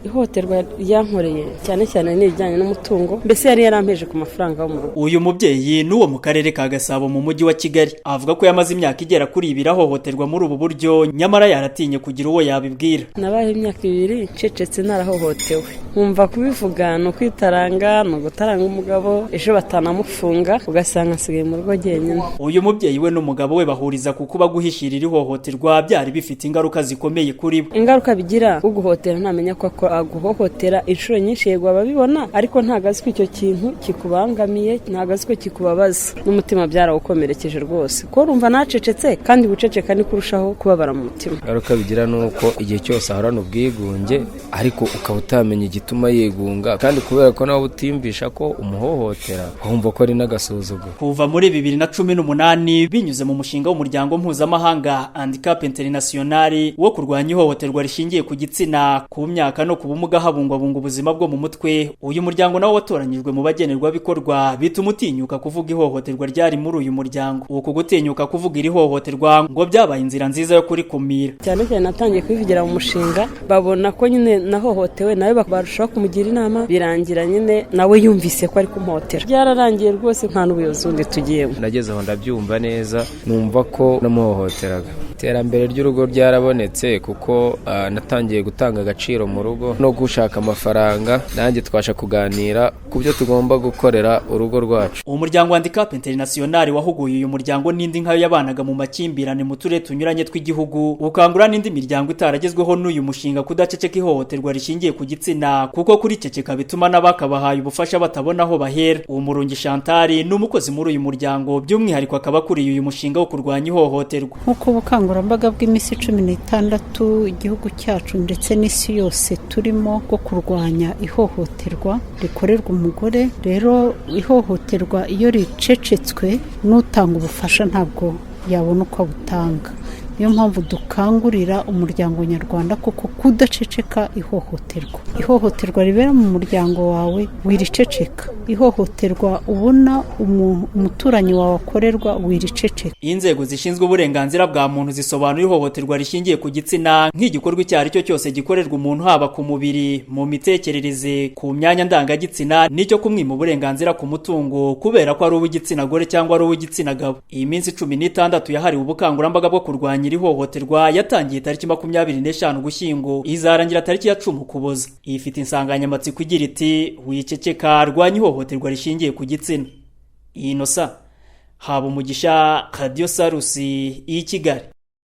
ihohoterwa ryankoreye cyane cyane n'ibijyanye n'umutungo, mbese yari yarampeje ku mafaranga yo mu rugo. Uyu mubyeyi n'uwo mu karere ka Gasabo mu mujyi wa Kigali avuga ko yamaze imyaka igera kuri 2 ahohoterwa muri ubu buryo, nyamara yaratinye kugira uwo yabibwira. Nabaye imyaka 2 ncecetse narahohotewe, nkumva kubivuga no kwitaranga no gutaranga umugabo, ejo batanamufunga ugasanga asigaye mu rugo jyenyine. Uyu mubyeyi we n'umugabo we bahuriza ku kuba guhishirira ihohoterwa byari bifite ingaruka zikomeye kuri bo. Ingaruka bigira uguhotera ntamenya ko aguhohotera inshuro nyinshi, yego ababibona ariko ntagazi ko icyo kintu kikubangamiye, ntagazi ko kikubabaza, n'umutima byarawukomerekeje rwose. Ko urumva nacecetse kandi guceceka ni kurushaho kubabara mu mutima. Ingaruka bigira nuko igihe cyose ahorana ubwigunge ariko ukaba utamenya igituma yigunga, kandi kubera ko nawe utimbisha ko umuhohotera wumva ko ari n'agasuzuguro. Kuva muri 2018 binyuze mu mushinga w'umuryango mpuzamahanga Handicap International wo kurwanya ihohoterwa rishingiye ku gitsina, ku myaka no ku bumuga habungwabunga ubuzima bwo mu mutwe, uyu muryango nawo watoranyijwe mu bagenerwa bikorwa bituma utinyuka kuvuga ihohoterwa ryari muri uyu muryango. Uko gutinyuka kuvuga iri hohoterwa ngo byabaye inzira nziza yo kurikumira. Cyane cyane natangiye kwivugira mu mushinga, babona ko nyine nahohotewe, nawe barushaho kumugira inama, birangira nyine nawe yumvise ko ari kumhotera. Byararangiye rwose nta n'ubuyobozi bundi tugiyemo. Nageze aho ndabyumva neza, numva ko namuhohoteraga. Iterambere ry'urugo ryarabonetse kuko natangiye gutanga agaciro mu rugo no gushaka amafaranga, nanjye twasha kuganira ku byo tugomba gukorera urugo rwacu. Umuryango Handicap International wahuguye uyu muryango n'indi nkayo yabanaga mu makimbirane mu turere tunyuranye tw'igihugu, ukangura n'indi miryango itaragezweho n'uyu mushinga kudaceceka ihohoterwa rishingiye ku gitsina, kuko kuri ceceka bituma n'abakabahaye ubufasha batabona aho bahera. Umurungi Chantal n'umukozi muri uyu muryango, by'umwihariko akaba kuriye uyu mushinga wo kurwanya ihohoterwa. Nkuko ubukangurambaga bw'imisi 16 igihugu cyacu ndetse n'isi yose turimo bwo kurwanya ihohoterwa rikorerwa umugore, rero ihohoterwa iyo ricecetswe n'utanga ubufasha ntabwo yabona uko abutanga. Niyo mpamvu dukangurira umuryango nyarwanda kuko kudaceceka ihohoterwa ribera mu muryango wawe wiriceceka, ihohoterwa ubona umuturanyi wawe akorerwa wiriceceka. Inzego zishinzwe uburenganzira bwa muntu zisobanura ihohoterwa rishingiye ku gitsina nk'igikorwa icyo ari cyo cyose gikorerwa umuntu, haba ku mubiri, mu mitekerereze, ku myanya ndangagitsina, n'icyo kumwima uburenganzira ku mutungo kubera ko ari uw'igitsina gore cyangwa ari uw'igitsina gabo. Iyi minsi 16 yahariwe ubukangurambaga bwo kurwanya ihohoterwa yatangiye tariki 25 Ugushyingo, izarangira tariki ya 10 Ukuboza. Ifite insanganyamatsiko igira iti wiceceka, rwanya ihohoterwa rishingiye ku gitsina. Innocent Habumugisha, Radio Salus, i Kigali.